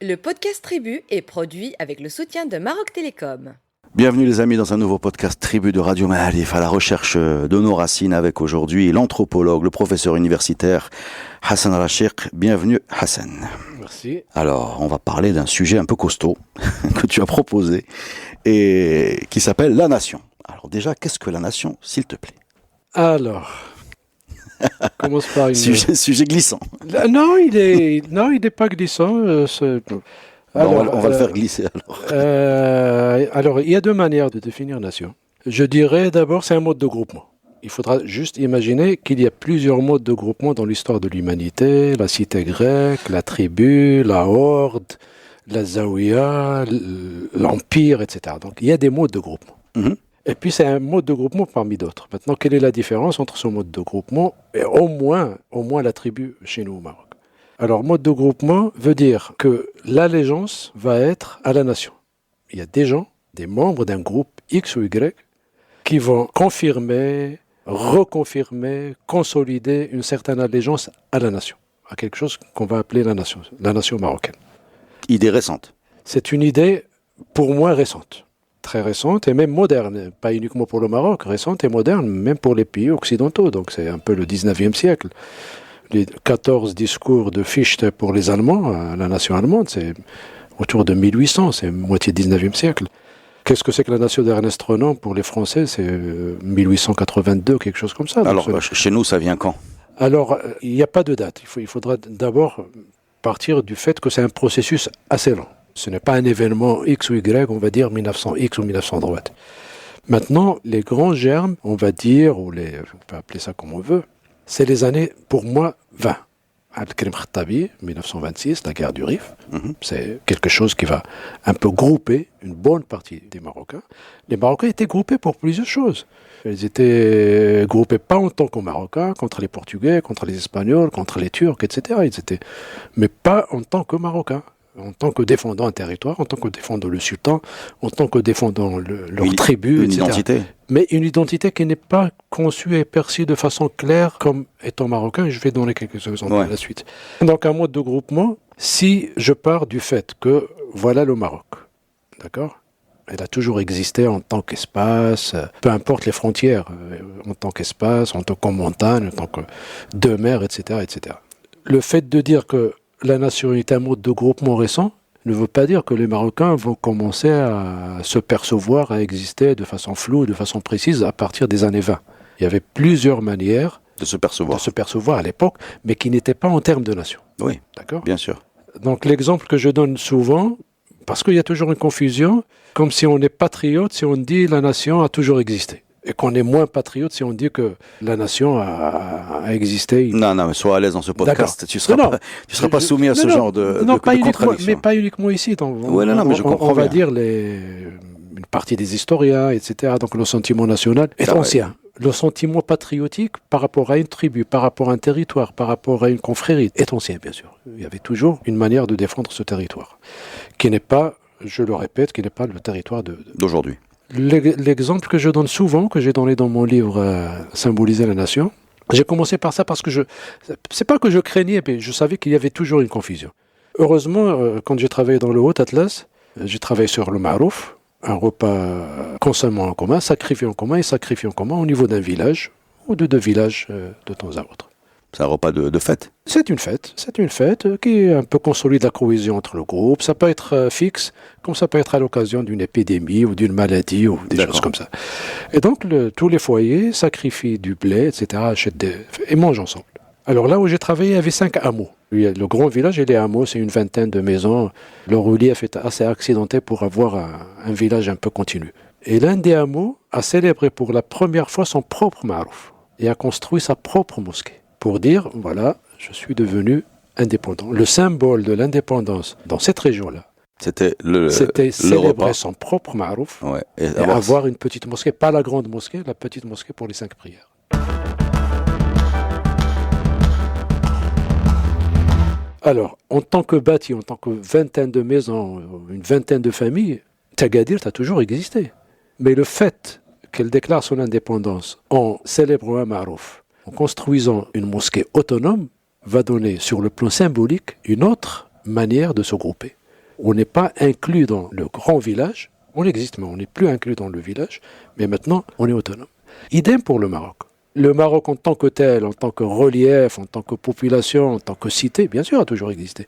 Le podcast Tribu est produit avec le soutien de Maroc Télécom. Bienvenue les amis dans un nouveau podcast Tribu de Radio Maalif à la recherche de nos racines avec aujourd'hui l'anthropologue, le professeur universitaire Hassan Rachiq. Bienvenue Hassan. Merci. Alors on va parler d'un sujet un peu costaud que tu as proposé et qui s'appelle la nation. Alors déjà, qu'est-ce que la nation, s'il te plaît? Alors, commence par une... Sujet glissant. Non, il est pas glissant. Alors, on va le faire glisser alors. Alors, il y a deux manières de définir nation. Je dirais d'abord, c'est un mode de groupement. Il faudra juste imaginer qu'il y a plusieurs modes de groupement dans l'histoire de l'humanité. La cité grecque, la tribu, la horde, la zaouïa, l'empire, etc. Donc, il y a des modes de groupement. Mhm. Et puis, c'est un mode de groupement parmi d'autres. Maintenant, quelle est la différence entre ce mode de groupement et au moins la tribu chez nous au Maroc? Alors, mode de groupement veut dire que l'allégeance va être à la nation. Il y a des gens, des membres d'un groupe X ou Y, qui vont confirmer, reconfirmer, consolider une certaine allégeance à la nation, à quelque chose qu'on va appeler la nation marocaine. Idée récente. C'est une idée, pour moi, récente. Très récente et même moderne, pas uniquement pour le Maroc, récente et moderne, même pour les pays occidentaux. Donc c'est un peu le 19e siècle. Les 14 discours de Fichte pour les Allemands, la nation allemande, c'est autour de 1800, c'est moitié 19e siècle. Qu'est-ce que c'est que la nation d'Ernest Renan pour les Français? C'est 1882, quelque chose comme ça. Alors, chez nous, ça vient quand? Alors, il n'y a pas de date. Il faudra d'abord partir du fait que c'est un processus assez lent. Ce n'est pas un événement X ou Y, on va dire 1900 X ou 1900 droite. Maintenant, les grands germes, on va dire, on peut appeler ça comme on veut, c'est les années, pour moi, 20. Abdelkrim Khattabi, 1926, la guerre du Rif. C'est quelque chose qui va un peu grouper une bonne partie des Marocains. Les Marocains étaient groupés pour plusieurs choses. Ils étaient groupés pas en tant que Marocains, contre les Portugais, contre les Espagnols, contre les Turcs, etc. Mais pas en tant que Marocains. En tant que défendant un territoire, en tant que défendant le sultan, en tant que défendant leur tribu, etc. Identité. Mais une identité qui n'est pas conçue et perçue de façon claire comme étant marocain. Je vais donner quelques exemples à la suite. Donc un mode de groupement, si je pars du fait que voilà le Maroc, d'accord ? Elle a toujours existé en tant qu'espace, peu importe les frontières, en tant qu'espace, en tant que montagne, en tant que deux mers, etc., etc. Le fait de dire que la nation est un mode de groupement récent ne veut pas dire que les Marocains vont commencer à se percevoir, à exister de façon floue, de façon précise à partir des années 20. Il y avait plusieurs manières de se percevoir à l'époque, mais qui n'étaient pas en termes de nation. Oui, d'accord ? Bien sûr. Donc l'exemple que je donne souvent, parce qu'il y a toujours une confusion, comme si on est patriote, si on dit la nation a toujours existé. Et qu'on est moins patriote si on dit que la nation a existé. Non, mais sois à l'aise dans ce podcast. D'accord. Tu seras pas soumis à ce genre de contradiction. Mais pas uniquement ici. Mais je comprends on va bien. dire une partie des historiens, etc. Donc le sentiment national est ancien. Le sentiment patriotique par rapport à une tribu, par rapport à un territoire, par rapport à une confrérie est ancien, bien sûr. Il y avait toujours une manière de défendre ce territoire, qui n'est pas, je le répète, qui n'est pas le territoire d'aujourd'hui. L'exemple que je donne souvent, que j'ai donné dans mon livre Symboliser la nation, j'ai commencé par ça parce que c'est pas que je craignais, mais je savais qu'il y avait toujours une confusion. Heureusement, quand j'ai travaillé dans le Haut Atlas, j'ai travaillé sur le Marouf, un repas consommé en commun, sacrifié en commun et sacrifié en commun au niveau d'un village ou de deux villages de temps à autre. C'est un repas de fête. C'est une fête qui un peu consolide la cohésion entre le groupe. Ça peut être fixe, comme ça peut être à l'occasion d'une épidémie ou d'une maladie ou des choses comme ça. Et donc, tous les foyers sacrifient du blé, etc., achètent et mangent ensemble. Alors là où j'ai travaillé, il y avait 5 hameaux. Le grand village et les hameaux, c'est une vingtaine de maisons. Le relief est assez accidenté pour avoir un village un peu continu. Et l'un des hameaux a célébré pour la première fois son propre marouf et a construit sa propre mosquée. Pour dire, voilà, je suis devenu indépendant. Le symbole de l'indépendance dans cette région-là, c'était célébrer son propre marouf et avoir une petite mosquée, pas la grande mosquée, la petite mosquée pour les 5 prières. Alors, en tant que bâti, en tant que vingtaine de maisons, une vingtaine de familles, Tagadir a toujours existé. Mais le fait qu'elle déclare son indépendance en célébrant un marouf, en construisant une mosquée autonome, va donner sur le plan symbolique une autre manière de se grouper. On n'est pas inclus dans le grand village. On existe, mais on n'est plus inclus dans le village. Mais maintenant, on est autonome. Idem pour le Maroc. Le Maroc en tant que tel, en tant que relief, en tant que population, en tant que cité, bien sûr, a toujours existé.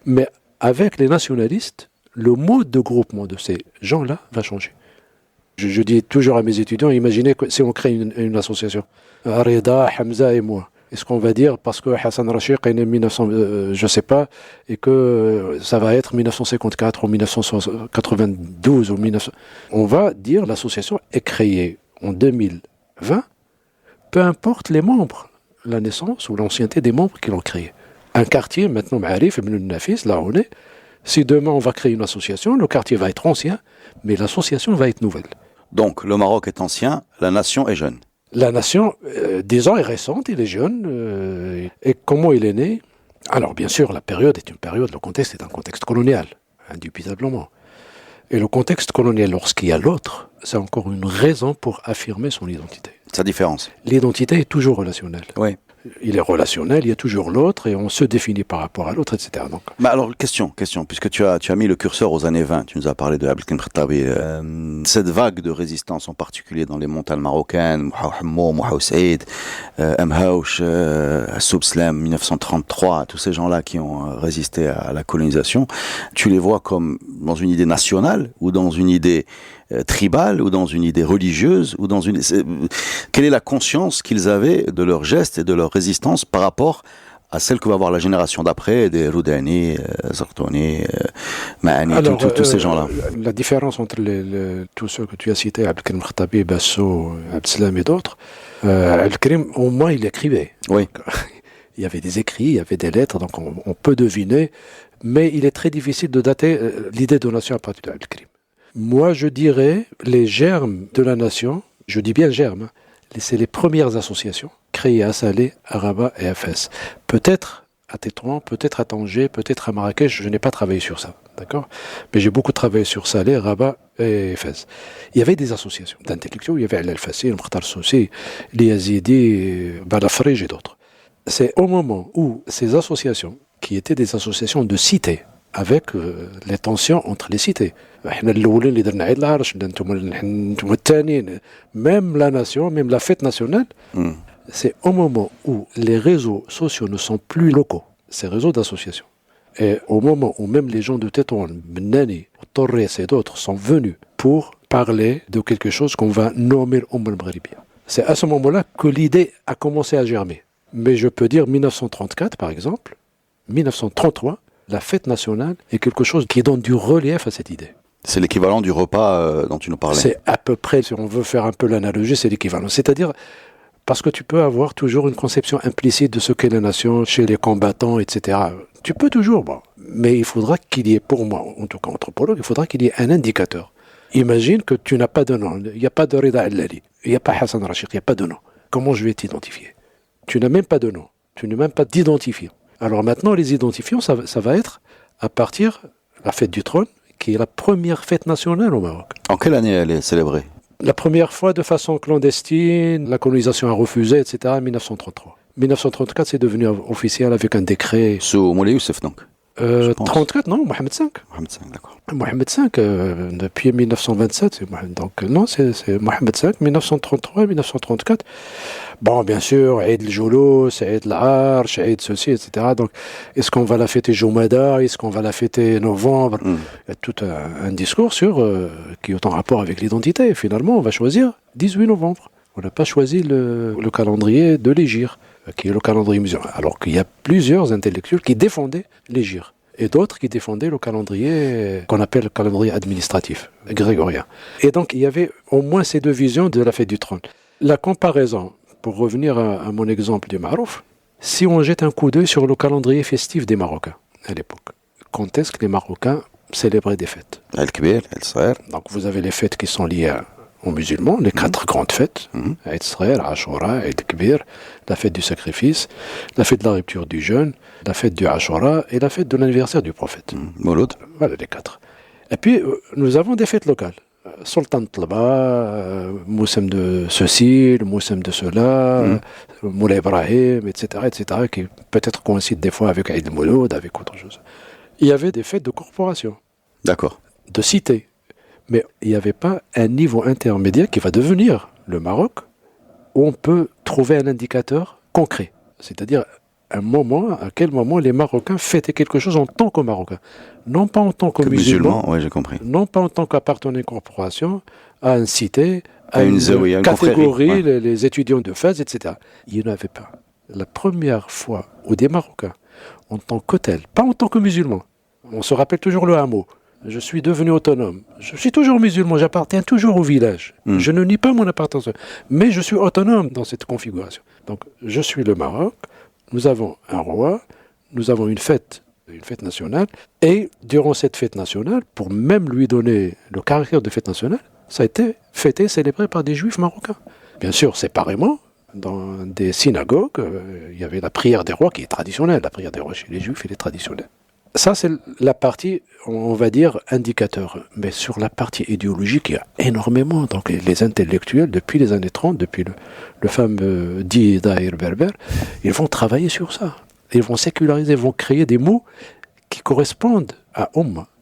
Mais avec les nationalistes, le mode de groupement de ces gens-là va changer. Je dis toujours à mes étudiants, imaginez que si on crée une association, Reda, Hamza et moi, est-ce qu'on va dire parce que Hassan Rachiq est né en 1900, je ne sais pas, et que ça va être 1954 ou 1992 ou 1900. On va dire l'association est créée en 2020, peu importe les membres, la naissance ou l'ancienneté des membres qui l'ont créée. Un quartier, maintenant, Ma'arif, Ibn Nafis, là où on est, si demain on va créer une association, le quartier va être ancien, mais l'association va être nouvelle. Donc, le Maroc est ancien, la nation est jeune. La nation, disons, est récente, il est jeune. Et comment il est né? Alors, bien sûr, la période est une période, le contexte est un contexte colonial, indubitablement. Et le contexte colonial, lorsqu'il y a l'autre, c'est encore une raison pour affirmer son identité. Sa différence. L'identité est toujours relationnelle. Oui. Il est relationnel, il y a toujours l'autre et on se définit par rapport à l'autre, etc. Donc, bah alors, question, puisque tu as mis le curseur aux années 20, tu nous as parlé de Abdelkrim Khattabi, cette vague de résistance, en particulier dans les montagnes marocaines, Mouhaou Saïd, Amhaouch, Soubslam, 1933, tous ces gens-là qui ont résisté à la colonisation, tu les vois comme dans une idée nationale ou dans une idée tribale ou dans une idée religieuse ou dans une... Quelle est la conscience qu'ils avaient de leurs gestes et de leur résistance par rapport à celle que va avoir la génération d'après, des Roudani, Zartouni, Ma'ani, tous ces gens-là? La différence entre tous ceux que tu as cités, Abdelkrim Khattabi, Basso, Abdeslam et d'autres, Abdelkrim, au moins, il écrivait. Oui. Il y avait des écrits, il y avait des lettres, donc on peut deviner, mais il est très difficile de dater l'idée de nation à partir de Abdelkrim. Moi, je dirais, les germes de la nation, je dis bien germes, c'est les premières associations créées à Salé, à Rabat et à Fès. Peut-être à Tétouan, peut-être à Tanger, peut-être à Marrakech, je n'ai pas travaillé sur ça, d'accord? Mais j'ai beaucoup travaillé sur Salé, Rabat et Fès. Il y avait des associations d'intellectuels, il y avait Al-Fassi, Mokhtar Soussi, les Yazidi, Balafrij et d'autres. C'est au moment où ces associations, qui étaient des associations de cités, avec les tensions entre les cités. Même la nation, même la fête nationale, c'est au moment où les réseaux sociaux ne sont plus locaux, ces réseaux d'associations. Et au moment où même les gens de Tétouan, Bnani, Torres et d'autres sont venus pour parler de quelque chose qu'on va nommer l'Oumma al-Maghribia. C'est à ce moment-là que l'idée a commencé à germer. Mais je peux dire 1934 par exemple, 1933, la fête nationale est quelque chose qui donne du relief à cette idée. C'est l'équivalent du repas dont tu nous parlais. C'est à peu près, si on veut faire un peu l'analogie, c'est l'équivalent. C'est-à-dire, parce que tu peux avoir toujours une conception implicite de ce qu'est la nation chez les combattants, etc. Tu peux toujours, bon. Mais il faudra qu'il y ait, pour moi, en tout cas anthropologue, il faudra qu'il y ait un indicateur. Imagine que tu n'as pas de nom. Il n'y a pas de Reda Allali. Il n'y a pas Hassan Rachiq. Il n'y a pas de nom. Comment je vais t'identifier? Tu n'as même pas de nom. Tu n'as même pas d'identifiant. Alors maintenant, les identifiants, ça va être à partir de la fête du trône, qui est la première fête nationale au Maroc. En quelle année elle est célébrée? La première fois de façon clandestine, la colonisation a refusé, etc. en 1933. 1934, c'est devenu officiel avec un décret. Sous Moulay Youssef, donc 34, non, Mohamed V. Mohamed V, d'accord. Mohamed V, depuis 1927, donc non, c'est Mohamed V, 1933, 1934. Bon, bien sûr, Eid el-Joulous, Eid el-Arch, Eid ceci, etc. Donc, est-ce qu'on va la fêter Joumada? Est-ce qu'on va la fêter novembre? Il y a tout un discours qui est en rapport avec l'identité. Finalement, on va choisir 18 novembre. On n'a pas choisi le calendrier de l'Hégire, qui est le calendrier musulman. Alors qu'il y a plusieurs intellectuels qui défendaient l'Hégire et d'autres qui défendaient le calendrier qu'on appelle le calendrier administratif, grégorien. Et donc, il y avait au moins ces deux visions de la fête du trône. La comparaison, pour revenir à mon exemple du Marouf, si on jette un coup d'œil sur le calendrier festif des Marocains à l'époque, quand est-ce que les Marocains célébraient des fêtes? El-Kbir, El-Saher. Donc, vous avez les fêtes qui sont liées aux musulmans, les 4 grandes fêtes, Eid Saher, Ashura, Eid Kbir, la fête du sacrifice, la fête de la rupture du jeûne, la fête du Ashura et la fête de l'anniversaire du prophète. Mouloud. Voilà les 4. Et puis, nous avons des fêtes locales. Sultan Tlaba, Moussem de ceci, le Moussem de cela, Moulay Ibrahim, etc., qui peut-être coïncident des fois avec Eid Mouloud, avec autre chose. Il y avait des fêtes de corporation. D'accord. de cité. Mais il n'y avait pas un niveau intermédiaire qui va devenir le Maroc, où on peut trouver un indicateur concret. C'est-à-dire un moment, à quel moment les Marocains fêtaient quelque chose en tant que Marocains. Non pas en tant que musulmans, oui, j'ai compris. non pas en tant qu'appartenant à une corporation, à une cité, à une zaouïa, une catégorie, confrérie, ouais. les étudiants de Fès, etc. Il n'y en avait pas. La première fois où des Marocains, en tant que tels, pas en tant que musulmans, on se rappelle toujours le hameau. Je suis devenu autonome. Je suis toujours musulman, j'appartiens toujours au village. Je ne nie pas mon appartenance, mais je suis autonome dans cette configuration. Donc, je suis le Maroc, nous avons un roi, nous avons une fête nationale, et durant cette fête nationale, pour même lui donner le caractère de fête nationale, ça a été fêté, célébré par des juifs marocains. Bien sûr, séparément, dans des synagogues, il y avait la prière des rois qui est traditionnelle. La prière des rois chez les juifs, elle est traditionnelle. Ça, c'est la partie, on va dire, indicateur. Mais sur la partie idéologique, il y a énormément. Donc, les intellectuels, depuis les années 30, depuis le fameux dit Daïr Berber, ils vont travailler sur ça. Ils vont séculariser, ils vont créer des mots qui correspondent à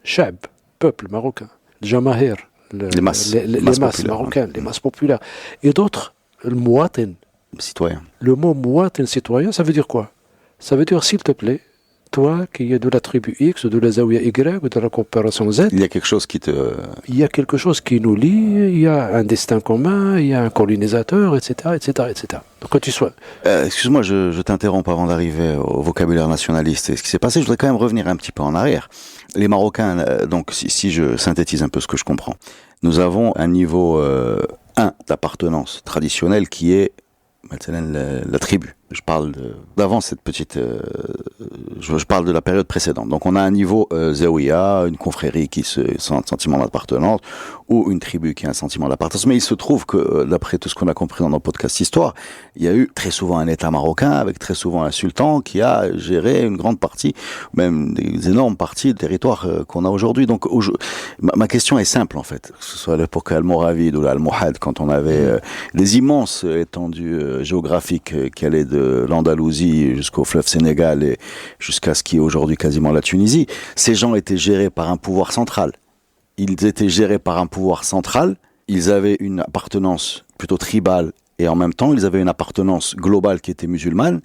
Shab, peuple marocain, Jamahir, les masses marocaines, les masses populaires. Et d'autres, le Mouatin. Citoyen. Le mot Mouatin, citoyen, ça veut dire quoi? Ça veut dire, s'il te plaît, toi qui es de la tribu X, ou de la Zaouia Y, ou de la coopération Z. Il y a quelque chose qui te... Il y a quelque chose qui nous lie, il y a un destin commun, il y a un colonisateur, etc., etc., etc. Donc quand tu sois... excuse-moi, je t'interromps avant d'arriver au vocabulaire nationaliste et ce qui s'est passé. Je voudrais quand même revenir un petit peu en arrière. Les Marocains, donc si je synthétise un peu ce que je comprends, nous avons un niveau 1 d'appartenance traditionnelle qui est la tribu. Je parle d'avant cette petite... je parle de la période précédente. Donc on a un niveau zaouïa, une confrérie qui a un sentiment d'appartenance, ou une tribu qui a un sentiment d'appartenance. Mais il se trouve que, d'après tout ce qu'on a compris dans nos podcasts histoire, il y a eu très souvent un État marocain, avec très souvent un sultan qui a géré une grande partie, même des énormes parties du territoire qu'on a aujourd'hui. Donc ma question est simple en fait, que ce soit à l'époque almoravide ou l'almohade, quand on avait des immenses étendues géographiques qui allaient de l'Andalousie jusqu'au fleuve Sénégal et jusqu'à ce qui est aujourd'hui quasiment la Tunisie, ces gens étaient gérés par un pouvoir central. Ils étaient gérés par un pouvoir central, ils avaient une appartenance plutôt tribale et en même temps ils avaient une appartenance globale qui était musulmane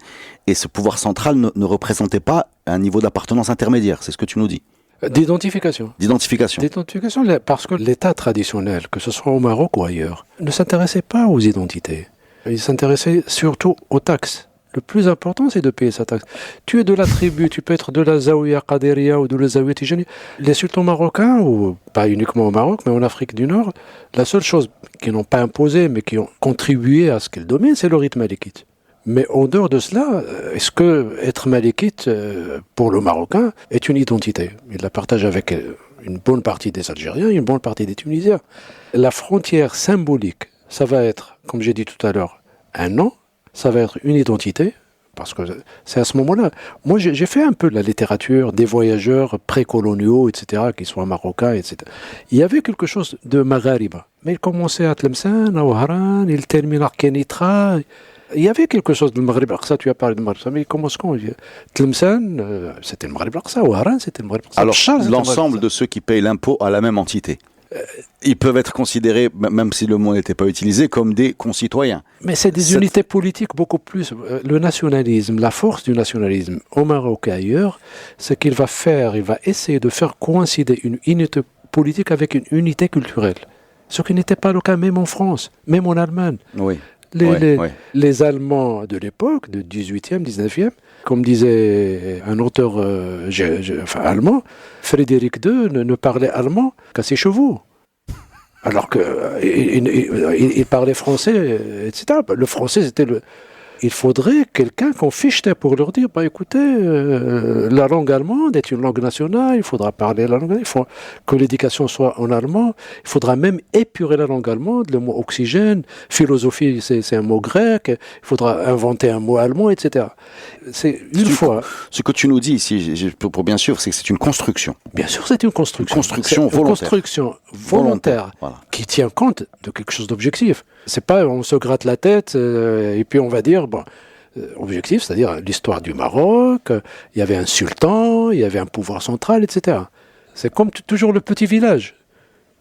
et ce pouvoir central ne représentait pas un niveau d'appartenance intermédiaire, c'est ce que tu nous dis. D'identification. D'identification, parce que l'État traditionnel, que ce soit au Maroc ou ailleurs, ne s'intéressait pas aux identités. Il s'intéressait surtout aux taxes. Le plus important, c'est de payer sa taxe. Tu es de la tribu, tu peux être de la Zaouia Qadiriya ou de la Zaouia Tijani. Les sultans marocains, ou pas uniquement au Maroc, mais en Afrique du Nord, la seule chose qu'ils n'ont pas imposée, mais qui ont contribué à ce qu'ils dominent, c'est le rite malikite. Mais en dehors de cela, est-ce que être malikite, pour le Marocain, est une identité? Il la partage avec une bonne partie des Algériens, une bonne partie des Tunisiens. La frontière symbolique, ça va être, comme j'ai dit tout à l'heure, un nom, ça va être une identité, parce que c'est à ce moment-là. Moi, j'ai fait un peu de la littérature des voyageurs précoloniaux, etc., qui sont marocains, etc. Il y avait quelque chose de Maghariba. Mais il commençait à Tlemcen, à Ouaran, il termine à Kenitra. Il y avait quelque chose de Maghreb Aqsa, tu as parlé de Maghreb Aqsa, mais il commence quand? Tlemcen, c'était le Maghreb Aqsa, Ouaran, c'était le Maghreb Aqsa. Alors, l'ensemble de ceux qui payent l'impôt à la même entité, ils peuvent être considérés, même si le mot n'était pas utilisé, comme des concitoyens. Mais c'est des unités politiques beaucoup plus. Le nationalisme, la force du nationalisme au Maroc et ailleurs, c'est qu'il va essayer de faire coïncider une unité politique avec une unité culturelle. Ce qui n'était pas le cas même en France, même en Allemagne. Oui. Les Allemands de l'époque, du 18e, 19e, comme disait un auteur allemand, Frédéric II ne parlait allemand qu'à ses chevaux. Alors qu'il parlait français, etc. Le français, c'était le... Il faudrait quelqu'un qu'on fichetait pour leur dire, écoutez, la langue allemande est une langue nationale, il faudra parler la langue allemande, il faut que l'éducation soit en allemand, il faudra même épurer la langue allemande, le mot oxygène, philosophie, c'est un mot grec, il faudra inventer un mot allemand, etc. C'est une fois. Ce que tu nous dis ici, pour bien sûr, c'est que c'est une construction. Bien sûr, c'est une construction. Une construction volontaire. Une construction volontaire, voilà. Qui tient compte de quelque chose d'objectif. C'est pas on se gratte la tête et puis on va dire objectif, c'est-à-dire l'histoire du Maroc, il y avait un sultan, il y avait un pouvoir central, etc. C'est comme toujours le petit village.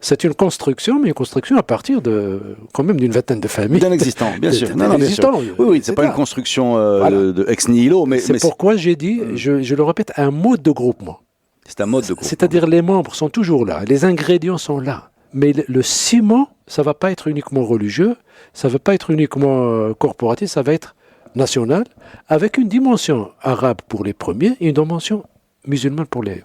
C'est une construction, mais une construction à partir quand même d'une vingtaine de familles. D'un existant, bien sûr. Bien sûr. Oui, c'est pas une construction de ex nihilo, mais c'est pourquoi j'ai dit, je le répète, un mode de groupement. C'est un mode de groupement. C'est-à-dire les membres sont toujours là, les ingrédients sont là. Mais le ciment, ça va pas être uniquement religieux, ça va pas être uniquement corporatif, ça va être national, avec une dimension arabe pour les premiers et une dimension musulmane pour les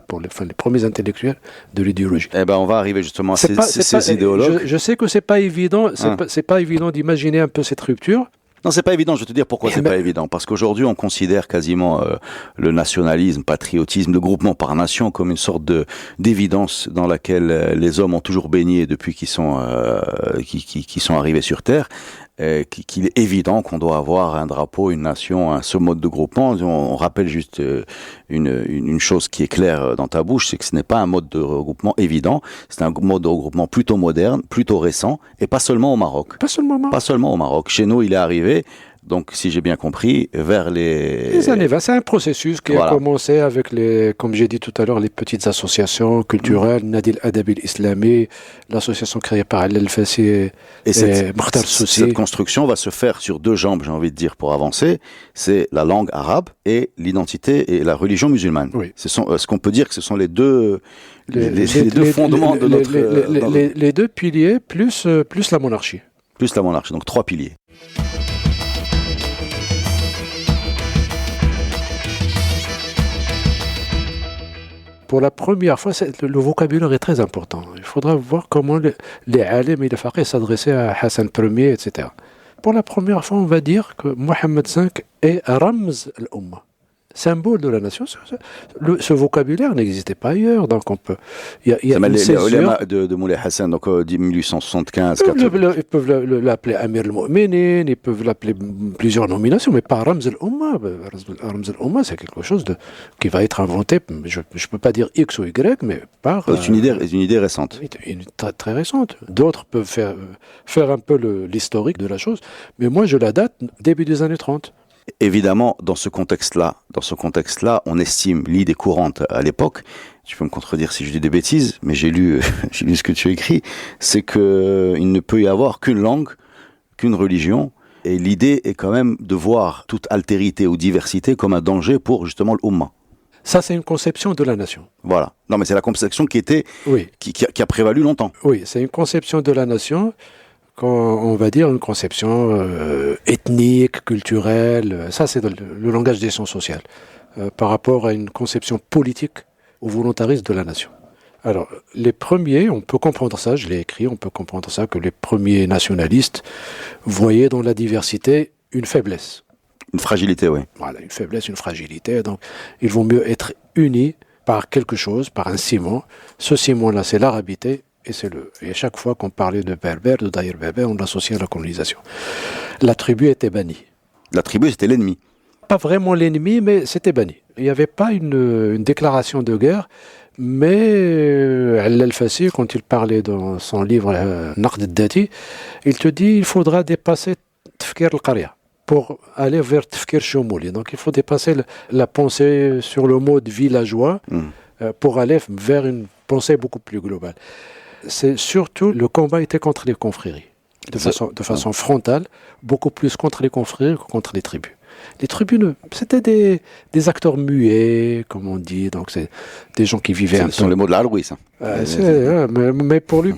premiers intellectuels de l'idéologie. Eh ben, on va arriver justement à ces idéologues. Je sais que c'est pas évident, c'est pas évident d'imaginer un peu cette rupture. Non, c'est pas évident. Je vais te dire pourquoi c'est pas évident. Parce qu'aujourd'hui, on considère quasiment le nationalisme, patriotisme, le groupement par nation comme une sorte d'évidence dans laquelle les hommes ont toujours baigné depuis qu'ils sont arrivés sur Terre. Qu'il est évident qu'on doit avoir un drapeau, une nation, ce mode de groupement. On rappelle juste une chose qui est claire dans ta bouche, c'est que ce n'est pas un mode de regroupement évident, c'est un mode de regroupement plutôt moderne, plutôt récent, et pas seulement au Maroc. Pas seulement au Maroc. Chez nous, il est arrivé, donc si j'ai bien compris, vers les années 20. C'est un processus qui a commencé avec comme j'ai dit tout à l'heure, les petites associations culturelles, Nadi al-Adabi al-Islami, l'association créée par Al-Fassi et Mokhtar Soussi. Cette construction va se faire sur deux jambes, j'ai envie de dire, pour avancer. C'est la langue arabe et l'identité et la religion musulmane. Oui. Est-ce qu'on peut dire que ce sont les deux fondements de notre... Les deux piliers plus la monarchie. Plus la monarchie, donc 3 piliers. Pour la première fois, le vocabulaire est très important. Il faudra voir comment les alim et les faqih s'adressaient à Hassan Ier, etc. Pour la première fois, on va dire que Mohammed V est Ramz al-Umma, symbole de la nation. Ce vocabulaire n'existait pas ailleurs, donc on peut... les ulama de Moulay Hassan, donc 1875... Ils peuvent l'appeler Amir al-Mu'minin, ils peuvent l'appeler plusieurs nominations, mais pas Ramz al-Umma. Ramz al-Umma, c'est quelque chose qui va être inventé, je ne peux pas dire X ou Y, mais par... C'est une idée récente. Très, très récente. D'autres peuvent faire un peu l'historique de la chose, mais moi je la date début des années 30. Évidemment, dans ce contexte-là, on estime l'idée courante à l'époque. Tu peux me contredire si je dis des bêtises, mais j'ai lu ce que tu as écrit. C'est que il ne peut y avoir qu'une langue, qu'une religion, et l'idée est quand même de voir toute altérité ou diversité comme un danger pour justement l'Oumma. Ça, c'est une conception de la nation. Voilà. Non, mais c'est la conception qui a prévalu longtemps. Oui, c'est une conception de la nation. On va dire une conception ethnique, culturelle, ça c'est le langage des sciences sociales, par rapport à une conception politique ou volontariste de la nation. Alors, les premiers, on peut comprendre ça, je l'ai écrit, on peut comprendre ça, que les premiers nationalistes voyaient dans la diversité une faiblesse. Une fragilité, oui. Voilà, une faiblesse, une fragilité, donc il vaut mieux être unis par quelque chose, par un ciment. Ce ciment-là, c'est l'arabité. Et à chaque fois qu'on parlait de berbère, de daïr berbère, on l'associait à la colonisation. La tribu était bannie. La tribu, c'était l'ennemi. Pas vraiment l'ennemi, mais c'était banni. Il n'y avait pas une déclaration de guerre, mais Al-Fassi, quand il parlait dans son livre Naqd al-Dati, il te dit il faudra dépasser Tfkir al-Qaria pour aller vers Tfkir Shumouli. Donc il faut dépasser la pensée sur le mode villageois pour aller vers une pensée beaucoup plus globale. C'est surtout le combat était contre les confréries, de façon frontale, beaucoup plus contre les confréries que contre les tribus. Les tribus, c'était des acteurs muets, comme on dit, donc c'est des gens qui vivaient... Ce sont les mots de l'Al-Louis, ça. Mais pour lui,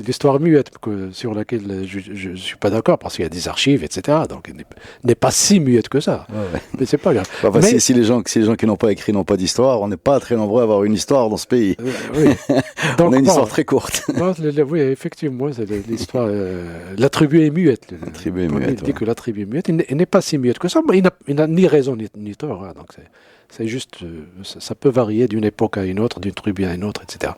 l'histoire muette sur laquelle je ne suis pas d'accord, parce qu'il y a des archives, etc. Donc, elle n'est pas si muette que ça. Ouais. Mais c'est pas grave. Si les gens qui n'ont pas écrit n'ont pas d'histoire, on n'est pas très nombreux à avoir une histoire dans ce pays. Oui. Donc, on a une histoire très courte. Oui, effectivement, c'est l'histoire... la tribu est muette. La tribu est muette. Il dit que la tribu est muette. Elle n'est pas si muette que ça. Il n'a ni raison ni tort. Hein, donc c'est juste, ça peut varier d'une époque à une autre, d'une tribu à une autre, etc.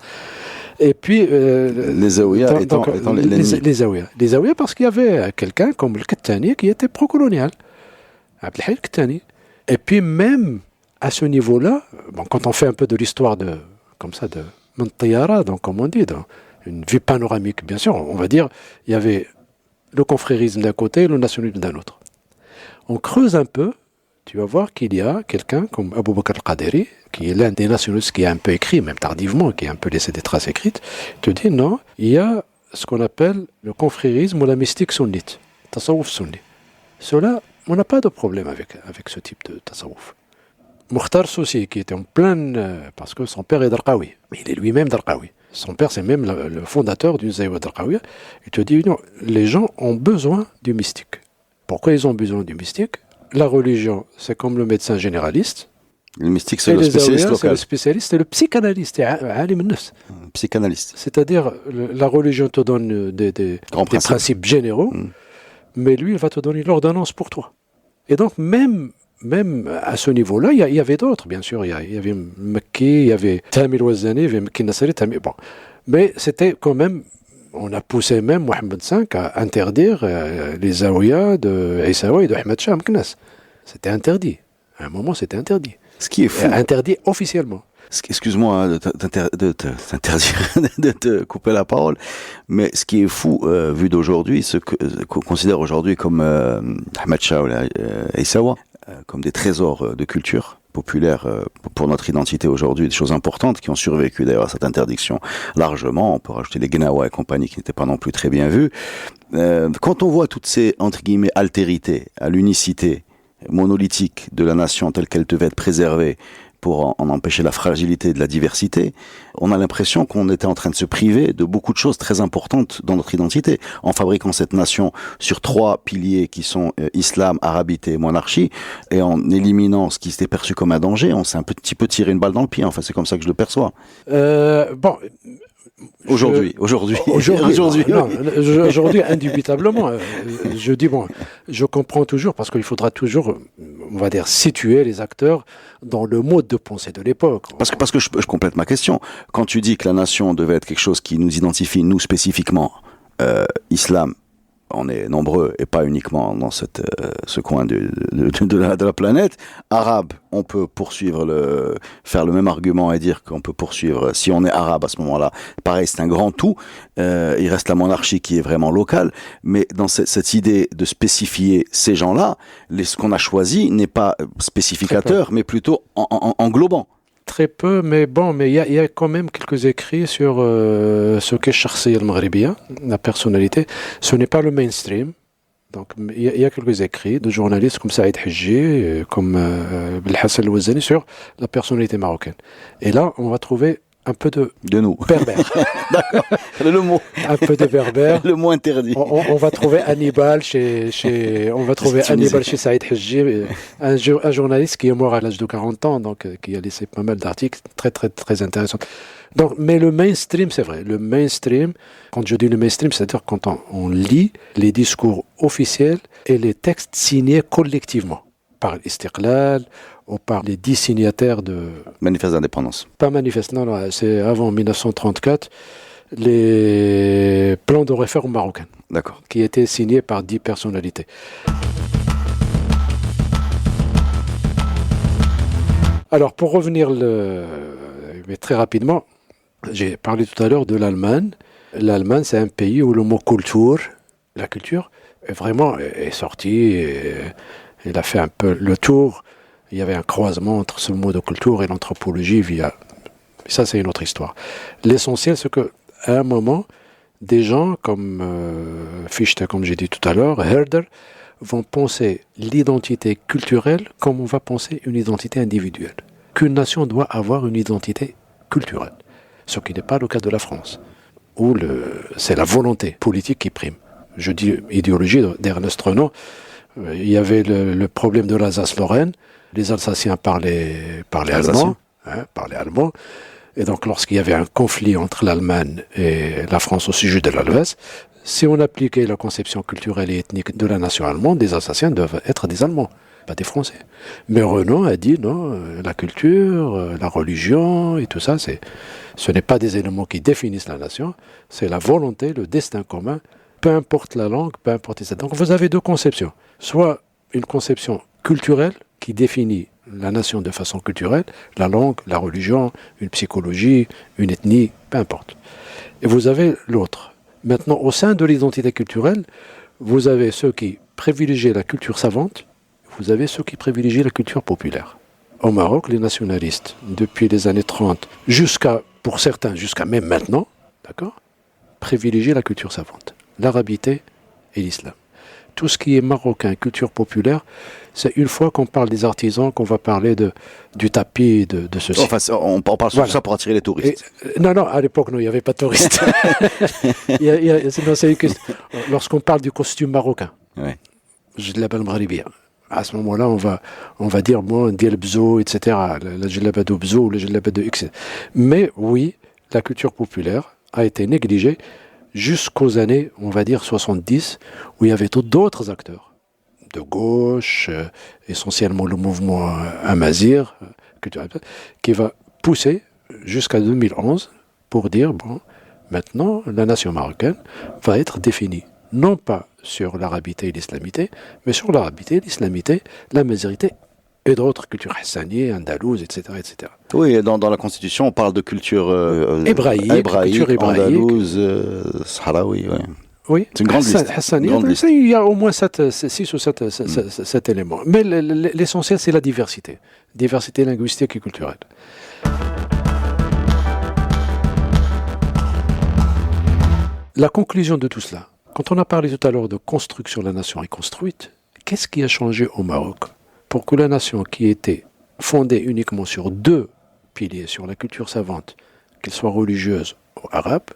Et puis les Zaouïas étant les Zaouïas. Les Zaouïas parce qu'il y avait quelqu'un comme le Kettani qui était pro-colonial, Abdelhaj Kettani. Et puis même à ce niveau-là, quand on fait un peu de l'histoire de Mentayara, donc comme on dit, dans une vue panoramique, bien sûr, on va dire, il y avait le confrérisme d'un côté et le nationalisme d'un autre. On creuse un peu, tu vas voir qu'il y a quelqu'un comme Abou Bakr al-Qadiri, qui est l'un des nationalistes qui a un peu écrit, même tardivement, qui a un peu laissé des traces écrites, te dit non, il y a ce qu'on appelle le confrérisme ou la mystique sunnite, tasawwuf sunni. Cela, on n'a pas de problème avec ce type de tasawwuf. Mukhtar Soussi, qui était en pleine... parce que son père est Darqawi, mais il est lui-même Darqawi. Son père, c'est même le fondateur d'une Zaïwa Darqawiya. Il te dit, non, les gens ont besoin du mystique. Pourquoi ils ont besoin du mystique? La religion, c'est comme le médecin généraliste. Le mystique, c'est le spécialiste local. C'est le spécialiste, c'est le psychanalyste, psychanalyste. C'est-à-dire, la religion te donne des principes généraux, mais lui, il va te donner l'ordonnance pour toi. Et donc, même à ce niveau-là, il y avait d'autres, bien sûr. Il y avait Mekki, il y avait Tamil Wazani, il y avait Mekki Nasseri, bon. Mais c'était quand même... On a poussé même Mohamed V à interdire les zaouïas de Aïssaoui et de Ahmed Shah Meknas. C'était interdit. À un moment, c'était interdit. Ce qui est fou. Interdit officiellement. Excuse-moi de t'interdire, de te couper la parole, mais ce qui est fou, vu d'aujourd'hui, ce qu'on considère aujourd'hui comme Ahmed Shah ou Aïssaoui, comme des trésors de culture populaire pour notre identité aujourd'hui, des choses importantes qui ont survécu d'ailleurs à cette interdiction largement. On peut rajouter les Gnawa et compagnie qui n'étaient pas non plus très bien vus. Quand on voit toutes ces, entre guillemets, altérités à l'unicité monolithique de la nation telle qu'elle devait être préservée pour en empêcher la fragilité de la diversité, on a l'impression qu'on était en train de se priver de beaucoup de choses très importantes dans notre identité. En fabriquant cette nation sur 3 piliers qui sont islam, arabité et monarchie, et en éliminant ce qui s'était perçu comme un danger, on s'est un petit peu tiré une balle dans le pied. Enfin, c'est comme ça que je le perçois. Aujourd'hui, indubitablement. Je dis, je comprends toujours, parce qu'il faudra toujours, on va dire, situer les acteurs dans le mode de pensée de l'époque. Parce que je complète ma question. Quand tu dis que la nation devait être quelque chose qui nous identifie, nous spécifiquement, islam, on est nombreux et pas uniquement dans ce coin de la planète. Arabe, on peut faire le même argument et dire qu'on peut poursuivre, si on est arabe à ce moment-là. Pareil, c'est un grand tout. Il reste la monarchie qui est vraiment locale. Mais dans cette idée de spécifier ces gens-là, ce qu'on a choisi n'est pas spécificateur, mais plutôt englobant. Très peu, mais il y a quand même quelques écrits sur ce qu'est Shakhsiyya al-Maghribiya, la personnalité. Ce n'est pas le mainstream. Donc, il y a quelques écrits de journalistes comme Saïd Hajji, comme Belhassan al-Wazani sur la personnalité marocaine. Et là, on va trouver un peu de nous. Berbère. D'accord. Le mot. Un peu de berbère. Le mot interdit. On va trouver Hannibal chez Saïd Hajji, un journaliste qui est mort à l'âge de 40 ans, donc qui a laissé pas mal d'articles très, très, très intéressants. Donc, mais le mainstream, c'est vrai. Le mainstream, quand je dis le mainstream, c'est-à-dire quand on lit les discours officiels et les textes signés collectivement par l'Istiqlal ou par les 10 signataires de... Manifeste d'indépendance. Pas manifeste, non, c'est avant 1934, les plans de réforme marocains. D'accord. Qui étaient signés par 10 personnalités. Alors, pour revenir mais très rapidement, j'ai parlé tout à l'heure de l'Allemagne. L'Allemagne, c'est un pays où le mot culture, la culture, est sorti. Il a fait un peu le tour. Il y avait un croisement entre ce mot de culture et l'anthropologie ça, c'est une autre histoire. L'essentiel, c'est qu'à un moment, des gens comme Fichte, comme j'ai dit tout à l'heure, Herder, vont penser l'identité culturelle comme on va penser une identité individuelle. Qu'une nation doit avoir une identité culturelle, ce qui n'est pas le cas de la France, où c'est la volonté politique qui prime. Je dis idéologie d'Ernest Renan. Il y avait le problème de l'Alsace-Lorraine. Les Alsaciens parlaient allemand. Parlaient allemand. Et donc, lorsqu'il y avait un conflit entre l'Allemagne et la France au sujet de l'Alsace, si on appliquait la conception culturelle et ethnique de la nation allemande, les Alsaciens doivent être des Allemands, pas des Français. Mais Renan a dit non, la culture, la religion et tout ça, ce n'est pas des éléments qui définissent la nation, c'est la volonté, le destin commun, peu importe la langue, peu importe les... Donc vous avez 2 conceptions. Soit une conception culturelle qui définit la nation de façon culturelle, la langue, la religion, une psychologie, une ethnie, peu importe. Et vous avez l'autre. Maintenant, au sein de l'identité culturelle, vous avez ceux qui privilégient la culture savante, vous avez ceux qui privilégient la culture populaire. Au Maroc, les nationalistes, depuis les années 30, pour certains, jusqu'à même maintenant, d'accord, privilégient la culture savante, l'arabité et l'islam. Tout ce qui est marocain, culture populaire, c'est une fois qu'on parle des artisans qu'on va parler du tapis, de ceci. Enfin, on parle sur ça pour attirer les touristes. Non, à l'époque, non, il n'y avait pas de touristes. Lorsqu'on parle du costume marocain, Jellaba al-Maghribiya, à ce moment-là, on va dire, bon, Ndiel Bzo, etc., la Jellaba de Bzo, la Jellaba de X. Mais oui, la culture populaire a été négligée jusqu'aux années, on va dire, 70, où il y avait d'autres acteurs de gauche, essentiellement le mouvement Amazir, qui va pousser jusqu'à 2011 pour dire, bon, maintenant, la nation marocaine va être définie, non pas sur l'arabité et l'islamité, mais sur l'arabité, l'islamité, la mazirité et d'autres cultures hassaniées, andalouses, etc., etc. Oui, dans la Constitution, on parle de culture hébraïque, culture hébraïque, andalouse, sahraoui, oui. Oui, c'est une grande liste. Il y a au moins 6 ou 7 éléments. Mais l'essentiel, c'est la diversité. Diversité linguistique et culturelle. La conclusion de tout cela, quand on a parlé tout à l'heure de construction, la nation est construite, qu'est-ce qui a changé au Maroc pour que la nation qui était fondée uniquement sur 2 piliers, sur la culture savante, qu'elle soit religieuse ou arabe,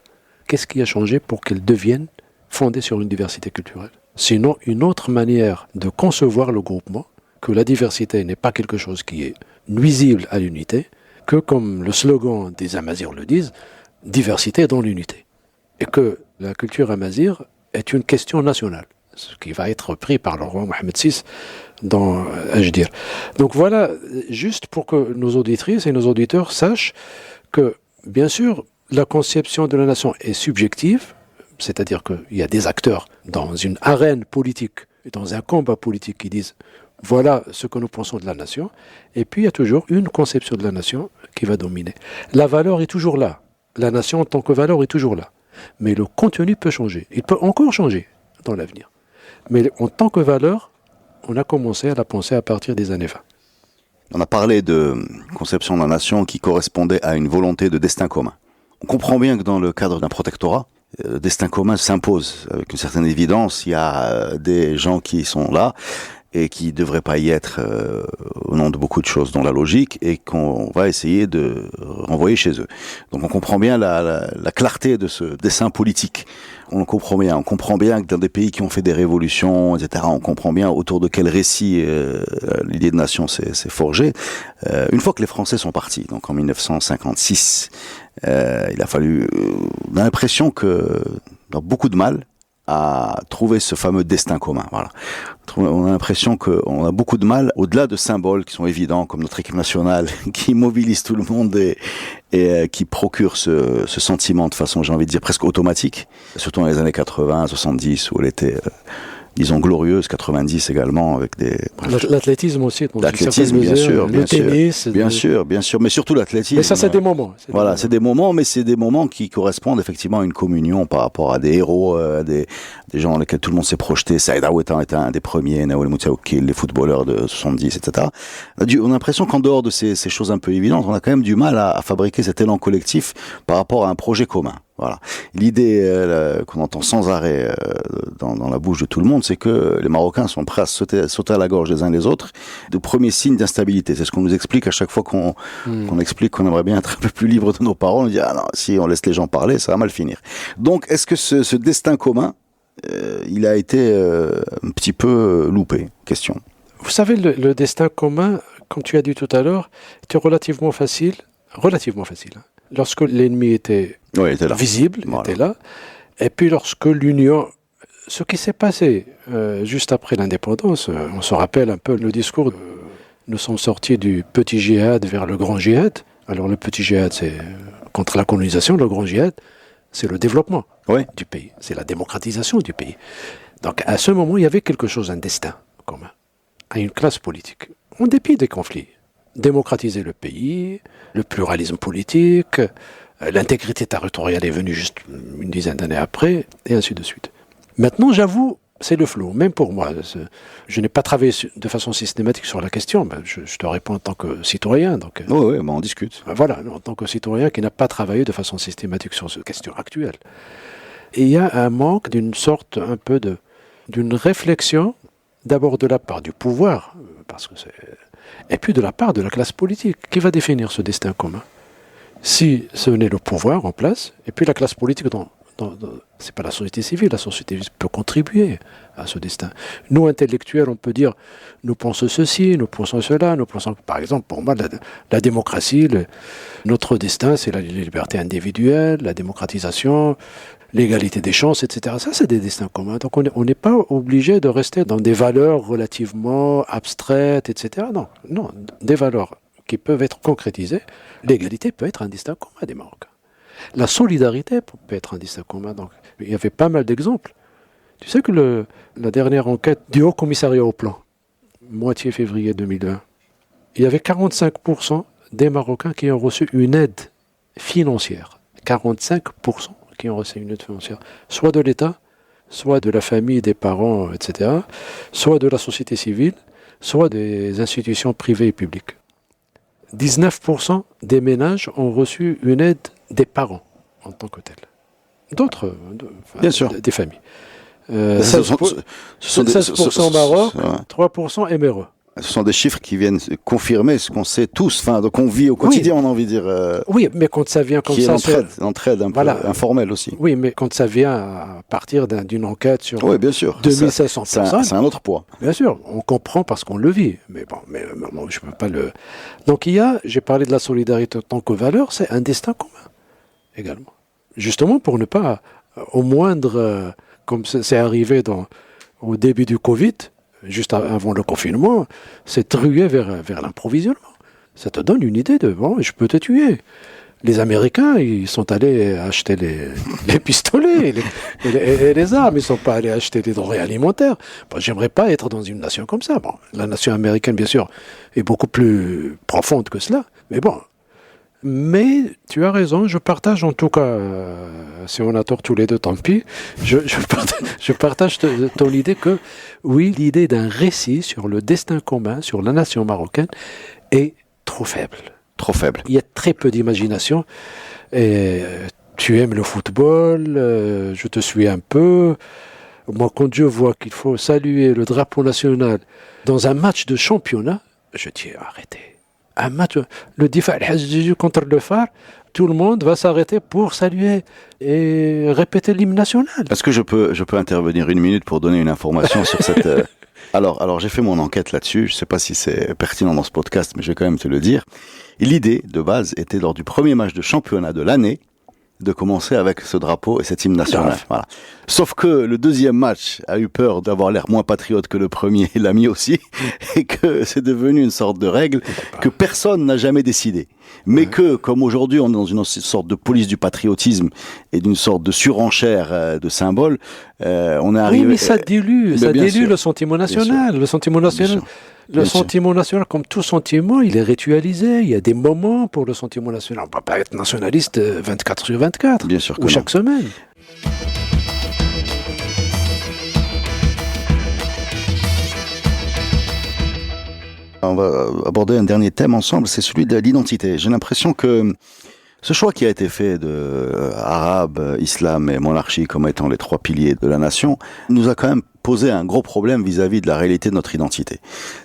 qu'est-ce qui a changé pour qu'elle devienne fondée sur une diversité culturelle? Sinon, une autre manière de concevoir le groupement, que la diversité n'est pas quelque chose qui est nuisible à l'unité, que comme le slogan des Amazirs le disent, diversité dans l'unité. Et que la culture amazir est une question nationale, ce qui va être pris par le roi Mohamed VI dans Ajdir. Donc voilà, juste pour que nos auditrices et nos auditeurs sachent que, bien sûr, la conception de la nation est subjective, c'est-à-dire qu'il y a des acteurs dans une arène politique, dans un combat politique qui disent « voilà ce que nous pensons de la nation », et puis il y a toujours une conception de la nation qui va dominer. La valeur est toujours là, la nation en tant que valeur est toujours là, mais le contenu peut changer, il peut encore changer dans l'avenir. Mais en tant que valeur, on a commencé à la penser à partir des années 20. On a parlé de conception de la nation qui correspondait à une volonté de destin commun. On comprend bien que dans le cadre d'un protectorat, le destin commun s'impose avec une certaine évidence. Il y a des gens qui sont là et qui ne devraient pas y être au nom de beaucoup de choses dans la logique et qu'on va essayer de renvoyer chez eux. Donc on comprend bien la clarté de ce dessin politique. On comprend bien que dans des pays qui ont fait des révolutions, etc., on comprend bien autour de quel récit l'idée de nation s'est forgée. Une fois que les Français sont partis, donc en 1956, il a fallu... on a l'impression que dans beaucoup de mal à trouver ce fameux destin commun. Voilà. On a l'impression qu'on a beaucoup de mal, au-delà de symboles qui sont évidents, comme notre équipe nationale, qui mobilise tout le monde et qui procure ce sentiment de façon, j'ai envie de dire, presque automatique, surtout dans les années 80, 70, où elle était... disons glorieuse, 90 également, avec des... L'athlétisme aussi. L'athlétisme, bien sûr, le tennis. Bien sûr, mais surtout l'athlétisme. Mais ça, c'est des moments. Voilà, c'est des moments, mais c'est des moments qui correspondent effectivement à une communion par rapport à des héros, à des gens dans lesquels tout le monde s'est projeté. Saïd Aouetan était un des premiers, Naouel Moutaoukil, les footballeurs de 70, etc. On a l'impression qu'en dehors de ces choses un peu évidentes, on a quand même du mal à fabriquer cet élan collectif par rapport à un projet commun. Voilà. L'idée qu'on entend sans arrêt dans la bouche de tout le monde, c'est que les Marocains sont prêts à sauter à la gorge les uns les autres. De premiers signes d'instabilité. C'est ce qu'on nous explique à chaque fois qu'on explique qu'on aimerait bien être un peu plus libre de nos paroles. On dit ah non, si on laisse les gens parler, ça va mal finir. Donc, est-ce que ce destin commun, il a été un petit peu loupé? Question. Vous savez, le destin commun, comme tu as dit tout à l'heure, était relativement facile. Hein. Lorsque l'ennemi était là. Visible, voilà. était là. Et puis lorsque l'Union... Ce qui s'est passé juste après l'indépendance, on se rappelle un peu le discours. Nous sommes sortis du petit djihad vers le grand djihad. Alors le petit djihad, c'est contre la colonisation. Le grand djihad, c'est le développement du pays. C'est la démocratisation du pays. Donc à ce moment, il y avait quelque chose, un destin commun, à une classe politique, en dépit des conflits. Démocratiser le pays, le pluralisme politique, l'intégrité territoriale est venue juste une dizaine d'années après, et ainsi de suite. Maintenant, j'avoue, c'est le flou. Même pour moi, je n'ai pas travaillé de façon systématique sur la question. Mais je te réponds en tant que citoyen. Donc, Oui, on discute. voilà, en tant que citoyen qui n'a pas travaillé de façon systématique sur cette question actuelle. Et il y a un manque d'une sorte un peu d'une réflexion, d'abord de la part du pouvoir, parce que et puis de la part de la classe politique, qui va définir ce destin commun. Si ce n'est le pouvoir en place, et puis la classe politique c'est pas la société civile peut contribuer à ce destin. Nous, intellectuels, on peut dire, nous pensons ceci, nous pensons cela, nous pensons, par exemple, pour moi, la démocratie, notre destin, c'est la liberté individuelle, la démocratisation, l'égalité des chances, etc. Ça, c'est des destins communs. Donc, on n'est pas obligé de rester dans des valeurs relativement abstraites, etc. Non, des valeurs qui peuvent être concrétisées. L'égalité peut être un destin commun des Marocains. La solidarité peut être un destin commun. Donc, il y avait pas mal d'exemples. Tu sais que la dernière enquête du Haut Commissariat au Plan, moitié février 2020, il y avait 45% des Marocains qui ont reçu une aide financière. 45% qui ont reçu une aide financière. Soit de l'État, soit de la famille, des parents, etc., soit de la société civile, soit des institutions privées et publiques. 19% des ménages ont reçu une aide des parents en tant que tels. D'autres, bien sûr, des familles. 16% au Maroc, 3% MRE. Ce sont des chiffres qui viennent confirmer ce qu'on sait tous, donc on vit au quotidien, on a envie de dire. Oui, mais quand ça vient comme ça... l'entraide un peu informelle aussi. Oui, mais quand ça vient à partir d'une enquête sur 2500 personnes... C'est un autre poids. Bien sûr, on comprend parce qu'on le vit. Mais bon, je ne peux pas le... Donc j'ai parlé de la solidarité en tant que valeur, c'est un destin commun, également. Justement pour ne pas, au moindre... comme c'est arrivé au début du Covid... juste avant le confinement, c'est rué vers l'approvisionnement. Ça te donne une idée de, bon, je peux te tuer. Les Américains, ils sont allés acheter les pistolets et les armes. Ils ne sont pas allés acheter des denrées alimentaires. Bon, j'aimerais pas être dans une nation comme ça. Bon, la nation américaine, bien sûr, est beaucoup plus profonde que cela. Mais bon. Mais tu as raison, je partage en tout cas, si on a tort tous les deux, tant pis, je partage ton idée que, oui, l'idée d'un récit sur le destin commun, sur la nation marocaine, est trop faible. Trop faible. Il y a très peu d'imagination. Et tu aimes le football, je te suis un peu. Moi, quand je vois qu'il faut saluer le drapeau national dans un match de championnat, je dis arrêtez. Un match, le Difa al-Hajjiji contre le Phare, tout le monde va s'arrêter pour saluer et répéter l'hymne national. Est-ce que je peux intervenir une minute pour donner une information sur cette... Alors, j'ai fait mon enquête là-dessus. Je ne sais pas si c'est pertinent dans ce podcast, mais je vais quand même te le dire. Et l'idée, de base, était lors du premier match de championnat de l'année, de commencer avec ce drapeau et cet hymne national. Voilà. Sauf que le deuxième match a eu peur d'avoir l'air moins patriote que le premier, et l'a mis aussi, et que c'est devenu une sorte de règle que personne n'a jamais décidé. Mais que, comme aujourd'hui on est dans une sorte de police du patriotisme et d'une sorte de surenchère de symboles, on est arrivé... Oui, mais ça dilue le sentiment national. Le sentiment national... Le sentiment national, comme tout sentiment, il est ritualisé. Il y a des moments pour le sentiment national. On ne peut pas être nationaliste 24 sur 24. Bien sûr que ou chaque semaine. On va aborder un dernier thème ensemble, c'est celui de l'identité. J'ai l'impression que ce choix qui a été fait de arabe, islam et monarchie comme étant les trois piliers de la nation nous a quand même posé un gros problème vis-à-vis de la réalité de notre identité.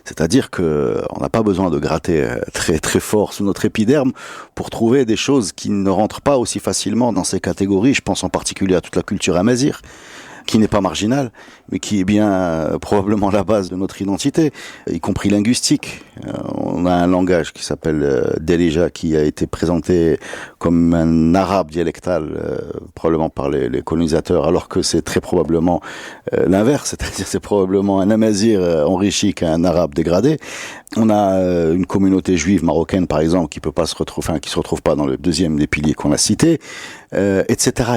C'est-à-dire que on n'a pas besoin de gratter très très fort sous notre épiderme pour trouver des choses qui ne rentrent pas aussi facilement dans ces catégories. Je pense en particulier à toute la culture amazigh, qui n'est pas marginale, mais qui est bien probablement la base de notre identité, y compris linguistique. On a un langage qui s'appelle Derija, qui a été présenté comme un arabe dialectal, probablement par les colonisateurs, alors que c'est très probablement l'inverse, c'est-à-dire c'est probablement un amazigh enrichi qu'un arabe dégradé. On a une communauté juive marocaine, par exemple, qui se retrouve pas dans le deuxième des piliers qu'on a cité, etc.,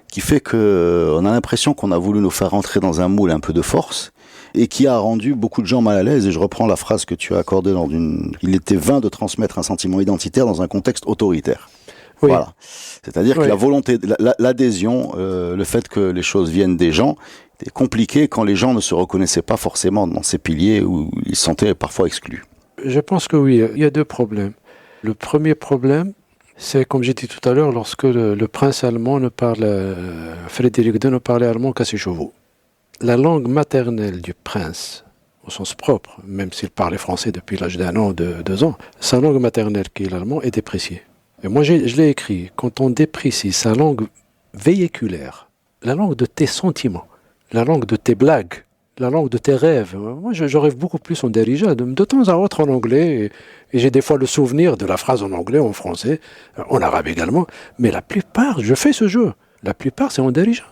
qui fait que on a l'impression qu'on a voulu nous faire rentrer dans un moule un peu de force et qui a rendu beaucoup de gens mal à l'aise. Et je reprends la phrase que tu as accordée il était vain de transmettre un sentiment identitaire dans un contexte autoritaire. Oui. Voilà. C'est-à-dire que Oui. la volonté, l'adhésion, le fait que les choses viennent des gens, était compliqué quand les gens ne se reconnaissaient pas forcément dans ces piliers où ils se sentaient parfois exclus. Je pense que oui, il y a deux problèmes. Le premier problème, c'est comme j'ai dit tout à l'heure, lorsque le prince allemand ne parle, Frédéric II ne parlait allemand qu'à ses chevaux. La langue maternelle du prince, au sens propre, même s'il parlait français depuis l'âge d'1 an, de 2 ans, sa langue maternelle, qui est l'allemand, est dépréciée. Et moi, je l'ai écrit, quand on déprécie sa langue véhiculaire, la langue de tes sentiments, la langue de tes blagues, la langue de tes rêves. Moi, je rêve beaucoup plus en Darija, de temps à autre en anglais, et j'ai des fois le souvenir de la phrase en anglais, en français, en arabe également, mais la plupart, je fais ce jeu, la plupart c'est en Darija.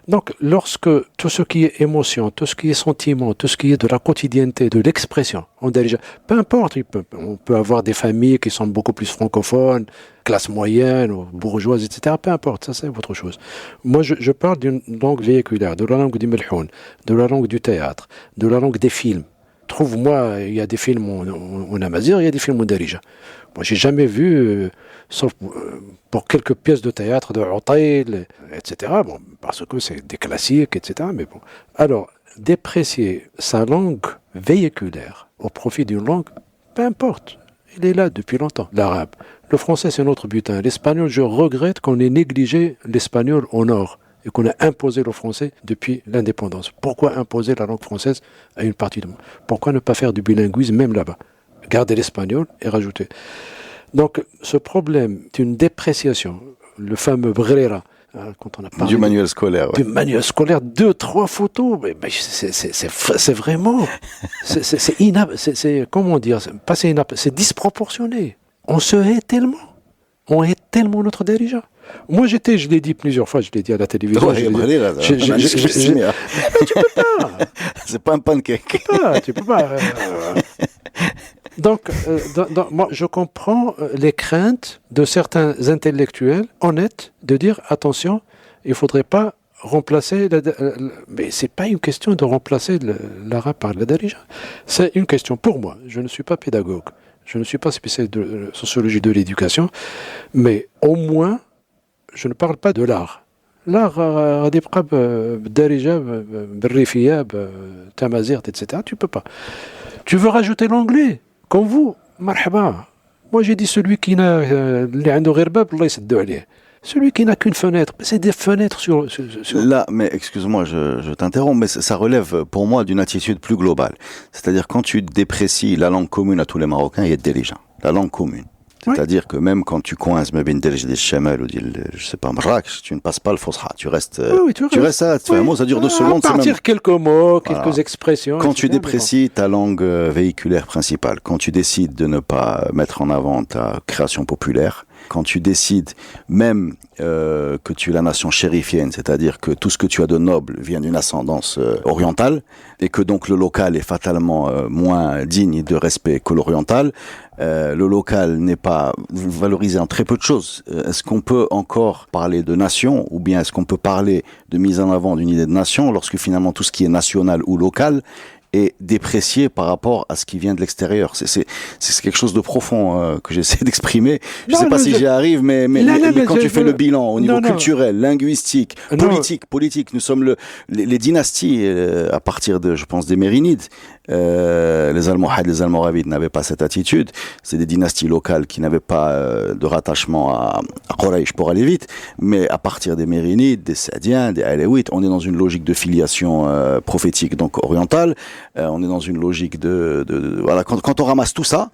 Donc, lorsque tout ce qui est émotion, tout ce qui est sentiment, tout ce qui est de la quotidienneté, de l'expression, on déjà, peu importe, on peut avoir des familles qui sont beaucoup plus francophones, classe moyenne, ou bourgeoise, etc. Peu importe, ça c'est autre chose. Moi, je parle d'une langue véhiculaire, de la langue du melhoun, de la langue du théâtre, de la langue des films. Trouve-moi, il y a des films en amazigh, il y a des films en darija. Moi, j'ai jamais vu, sauf pour quelques pièces de théâtre de Hotel, etc. Bon, parce que c'est des classiques, etc. Mais bon. Alors, déprécier sa langue véhiculaire au profit d'une langue, peu importe. Il est là depuis longtemps, l'arabe. Le français, c'est notre butin. L'espagnol, je regrette qu'on ait négligé l'espagnol au nord et qu'on a imposé le français depuis l'indépendance. Pourquoi imposer la langue française à une partie du monde? Pourquoi ne pas faire du bilinguisme même là-bas? Garder l'espagnol et rajouter. Donc, ce problème d'une dépréciation, le fameux Brera, quand on a parlé du manuel scolaire. Du manuel scolaire, 2-3 photos, mais c'est vraiment, c'est comment dire, c'est disproportionné. On se hait tellement. On hait tellement notre dirigeant. Moi, je l'ai dit plusieurs fois, je l'ai dit à la télévision. Tu peux pas. C'est pas un pancake. Tu peux pas. Donc, moi, je comprends les craintes de certains intellectuels honnêtes de dire, attention, il ne faudrait pas remplacer... mais ce n'est pas une question de remplacer l'arabe par le darija. C'est une question, pour moi, je ne suis pas pédagogue, je ne suis pas spécialiste de sociologie de l'éducation, mais au moins, je ne parle pas de l'art. L'art, darija, berrifia, tamazir, etc., tu ne peux pas. Tu veux rajouter l'anglais, comme vous, marhaba. Moi, j'ai dit celui qui n'a celui qui n'a qu'une fenêtre, c'est des fenêtres sur... Là, mais excuse-moi, je t'interromps, mais ça relève pour moi d'une attitude plus globale. C'est-à-dire quand tu déprécies la langue commune à tous les Marocains, il y a des gens. La langue commune. C'est-à-dire que même quand tu coinces des Chamal ou je sais pas, Marrakech, tu ne passes pas le Fosra. Tu restes, tu restes ça. Un mot, ça dure 2 secondes. À partir quelques mots, quelques expressions. Quand tu déprécies ta langue véhiculaire principale, quand tu décides de ne pas mettre en avant ta création populaire, quand tu décides même que tu es la nation chérifienne, c'est-à-dire que tout ce que tu as de noble vient d'une ascendance orientale, et que donc le local est fatalement moins digne de respect que l'oriental, le local n'est pas valorisé en très peu de choses. Est-ce qu'on peut encore parler de nation, ou bien est-ce qu'on peut parler de mise en avant d'une idée de nation lorsque finalement tout ce qui est national ou local est déprécié par rapport à ce qui vient de l'extérieur? C'est quelque chose de profond que j'essaie d'exprimer. Je ne sais pas si j'y arrive, mais quand tu fais le bilan au niveau culturel, linguistique, politique, nous sommes les dynasties à partir de, je pense, des Mérinides. Les Almohades, les Almoravides n'avaient pas cette attitude. C'est des dynasties locales qui n'avaient pas de rattachement à Quraysh pour aller vite. Mais à partir des Mérinides, des Saadiens, des Alaouites, on est dans une logique de filiation prophétique, donc orientale. On est dans une logique voilà. Quand on ramasse tout ça,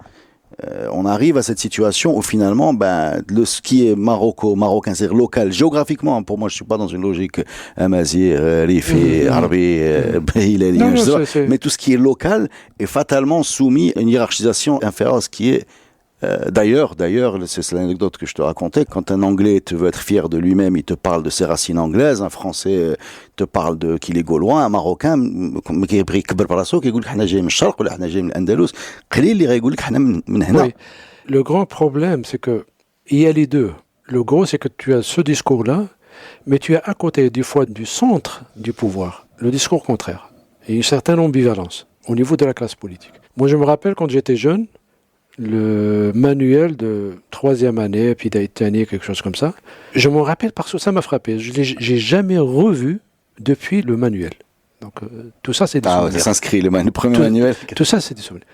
on arrive à cette situation où finalement, ce qui est marocain, c'est local, géographiquement, pour moi, je suis pas dans une logique amazigh, rifi, arabi, mais tout ce qui est local est fatalement soumis à une hiérarchisation inférieure à ce qui est D'ailleurs, c'est l'anecdote que je te racontais, quand un Anglais te veut être fier de lui-même, il te parle de ses racines anglaises, un Français te parle qu'il est gaulois, un Marocain, le grand problème, c'est que il y a les deux. Le gros, c'est que tu as ce discours-là, mais tu as à côté du centre du pouvoir, le discours contraire, et une certaine ambivalence au niveau de la classe politique. Moi, je me rappelle quand j'étais jeune, le manuel de troisième année, puis d'année, quelque chose comme ça. Je m'en rappelle parce que ça m'a frappé. J'ai jamais revu depuis le manuel. Donc tout ça, c'est des souvenirs. Ça s'inscrit, le premier manuel. Tout ça, c'est des souvenirs.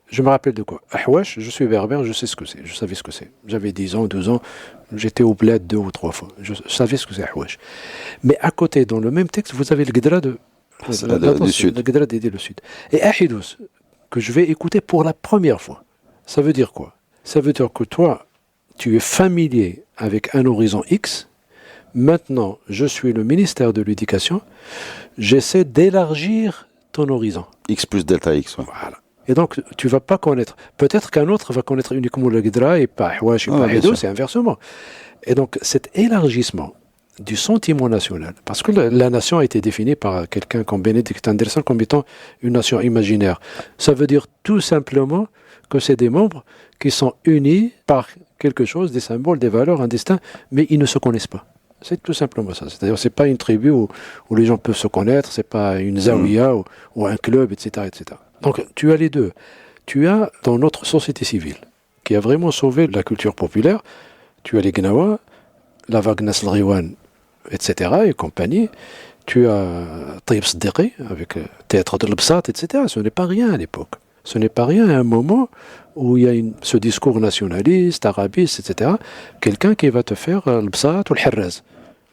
Je me rappelle de quoi. Ahwash, je suis berbère, je sais ce que c'est. Je savais ce que c'est. J'avais 10 ans, 12 ans. J'étais au bled 2 ou 3 fois. Je savais ce que c'est Ahwash. Mais à côté, dans le même texte, vous avez le Guedra du Sud. Le Guedra d'aider le Sud. Et Ahidous, que je vais écouter pour la première fois. Ça veut dire quoi? Ça veut dire que toi, tu es familier avec un horizon X. Maintenant, je suis le ministère de l'Éducation. J'essaie d'élargir ton horizon. X plus delta X. Ouais. Voilà. Et donc, tu ne vas pas connaître. Peut-être qu'un autre va connaître uniquement le Guedra et pas Ahwash et pas Ahidous, c'est inversement. Et donc, cet élargissement du sentiment national, parce que la nation a été définie par quelqu'un comme Benedict Anderson comme étant une nation imaginaire. Ça veut dire tout simplement que c'est des membres qui sont unis par quelque chose, des symboles, des valeurs, un destin, mais ils ne se connaissent pas. C'est tout simplement ça. C'est-à-dire, c'est pas une tribu où les gens peuvent se connaître, c'est pas une zawiya ou un club, etc., etc. Donc, tu as les deux. Tu as, dans notre société civile, qui a vraiment sauvé la culture populaire, tu as les Gnawa, la vague Nasl Riwan, etc., et compagnie. Tu as Tayyip Siddiqui, avec le théâtre de l'Bsat, etc. Ce n'est pas rien à l'époque. Ce n'est pas rien à un moment où il y a ce discours nationaliste, arabiste, etc. Quelqu'un qui va te faire l'Bsat ou le Hirraz,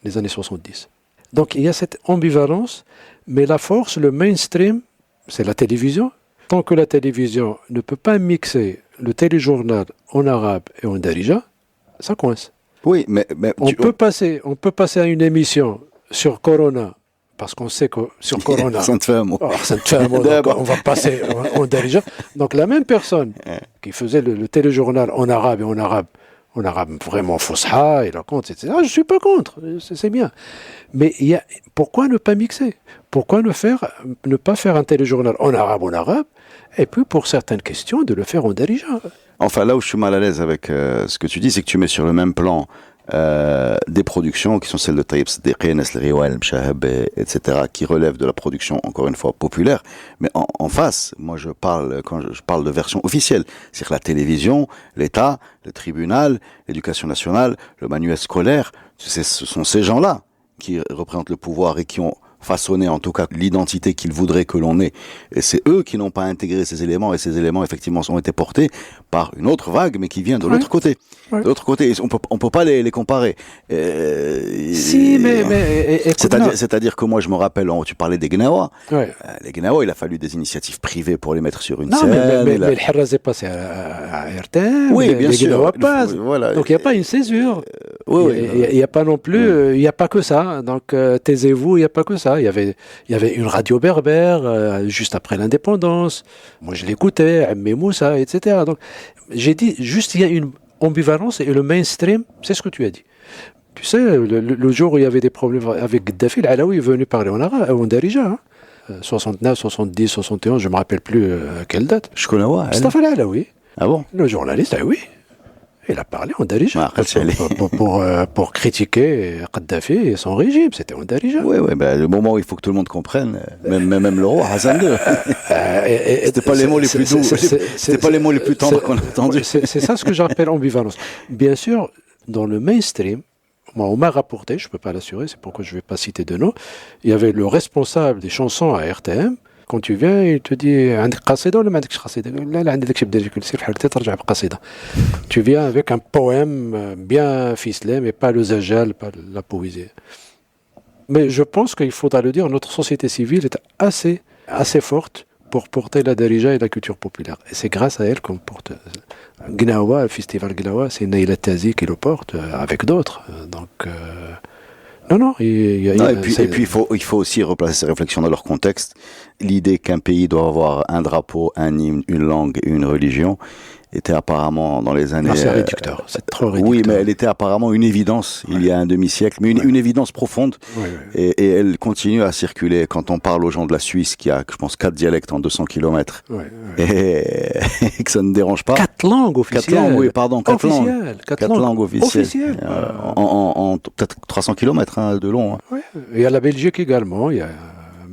les années 70. Donc il y a cette ambivalence, mais la force, le mainstream, c'est la télévision. Tant que la télévision ne peut pas mixer le téléjournal en arabe et en darija, ça coince. Oui, mais on peut passer à une émission sur Corona, parce qu'on sait que sur Corona, ça te fait un mot. On va passer en darija. Donc la même personne qui faisait le téléjournal en arabe et en arabe vraiment fosha, éloquente, etc. Je ne suis pas contre, c'est bien. Mais pourquoi ne pas mixer? Pourquoi ne pas faire un téléjournal en arabe, et puis pour certaines questions, de le faire en darija? Enfin, là où je suis mal à l'aise avec ce que tu dis, c'est que tu mets sur le même plan des productions qui sont celles de Tayyip Siddiqui, Nasl Riwan, Mshahab, etc., qui relèvent de la production, encore une fois, populaire. Mais en face, moi, quand je parle de version officielle, c'est-à-dire la télévision, l'État, le tribunal, l'éducation nationale, le manuel scolaire, ce sont ces gens-là qui représentent le pouvoir et qui ont façonner en tout cas l'identité qu'ils voudraient que l'on ait. Et c'est eux qui n'ont pas intégré ces éléments, et ces éléments effectivement ont été portés par une autre vague, mais qui vient de l'autre côté. De l'autre côté, on peut pas les comparer. C'est-à-dire que moi je me rappelle, tu parlais des Gnawa. Les Gnawa, il a fallu des initiatives privées pour les mettre sur une scène. Mais le Hirraz est passé à RTM. Oui, bien sûr. Gnawa passe. Voilà. Donc il n'y a pas une césure. Il n'y a pas non plus, il n'y a pas que ça. Donc taisez-vous, il n'y a pas que ça. Il y avait une radio berbère juste après l'indépendance. Moi, je l'écoutais, Ammé Moussa, etc. Donc, j'ai dit juste il y a une ambivalence et le mainstream, c'est ce que tu as dit. Tu sais, le jour où il y avait des problèmes avec Gaddafi, l'Alaoui est venu parler en arabe, en darija. 69, 70, 71, je ne me rappelle plus à quelle date. Je connais, ouais. Mustafa l'Alaoui. Ah bon? Le journaliste, oui. Il a parlé en darija pour critiquer Kadhafi et son régime. C'était en darija. Oui, le moment où il faut que tout le monde comprenne, même le roi Hassan II. C'était pas les mots les plus doux. C'était pas les mots les plus tendres qu'on a entendus. C'est ça ce que j'appelle ambivalence. Bien sûr, dans le mainstream, moi, on m'a rapporté, je ne peux pas l'assurer, c'est pourquoi je ne vais pas citer de nom, il y avait le responsable des chansons à RTM. Quand tu viens, il te dit عندك قصيدة ولا ما عندكش قصيدة؟ لا عندك شي بدل كل سير حالك ترجع بقصيدة. Tu viens avec un poème bien ficelé, mais pas le zajal, pas la poésie. Mais je pense qu'il faudra le dire, notre société civile est assez forte pour porter la darija et la culture populaire. Et c'est grâce à elle qu'on porte Gnawa, le festival Gnawa, c'est Naïla Tazi qui le porte avec d'autres. Donc non. Et puis il faut aussi replacer ces réflexions dans leur contexte. L'idée qu'un pays doit avoir un drapeau, un hymne, une langue et une religion était apparemment dans les années... Non, c'est réducteur, c'est trop réducteur. Oui, mais elle était apparemment une évidence il y a un demi-siècle, mais une évidence profonde. Et elle continue à circuler. Quand on parle aux gens de la Suisse, qui a, je pense, 4 dialectes en 200 kilomètres, et que ça ne dérange pas. 4 langues officielles. 4 langues, oui, pardon. 4 langues officielles. En peut-être 300 kilomètres de long. Oui, et à la Belgique également,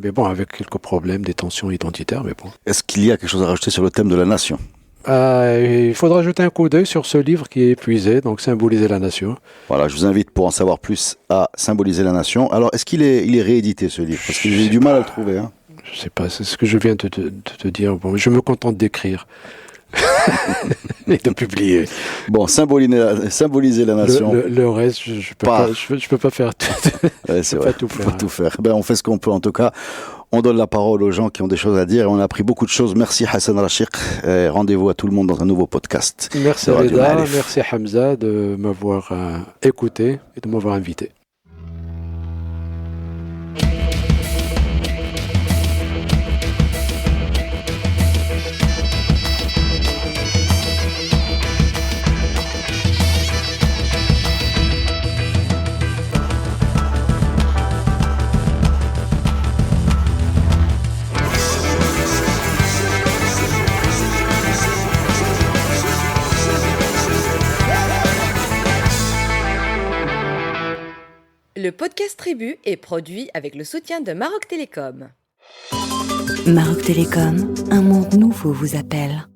mais bon, avec quelques problèmes, des tensions identitaires, mais bon. Est-ce qu'il y a quelque chose à rajouter sur le thème de la nation ? Il faudra jeter un coup d'œil sur ce livre qui est épuisé, donc Symboliser la nation. Voilà, je vous invite pour en savoir plus à Symboliser la nation. Alors, est-ce qu'il est, il est réédité ce livre? Parce que j'ai du mal à le trouver. Hein. Je sais pas, c'est ce que je viens de te dire. Bon, je me contente d'écrire et de publier. Bon, symboliser la nation. Le reste, je peux pas faire tout. Ouais, c'est vrai, pas tout on peut faire. pas tout faire. Ben, on fait ce qu'on peut en tout cas. On donne la parole aux gens qui ont des choses à dire et on a appris beaucoup de choses. Merci Hassan Rachiq. Rendez-vous à tout le monde dans un nouveau podcast. Merci Reda, merci Hamza de m'avoir écouté et de m'avoir invité. Le podcast Tribu est produit avec le soutien de Maroc Télécom. Maroc Télécom, un monde nouveau vous appelle.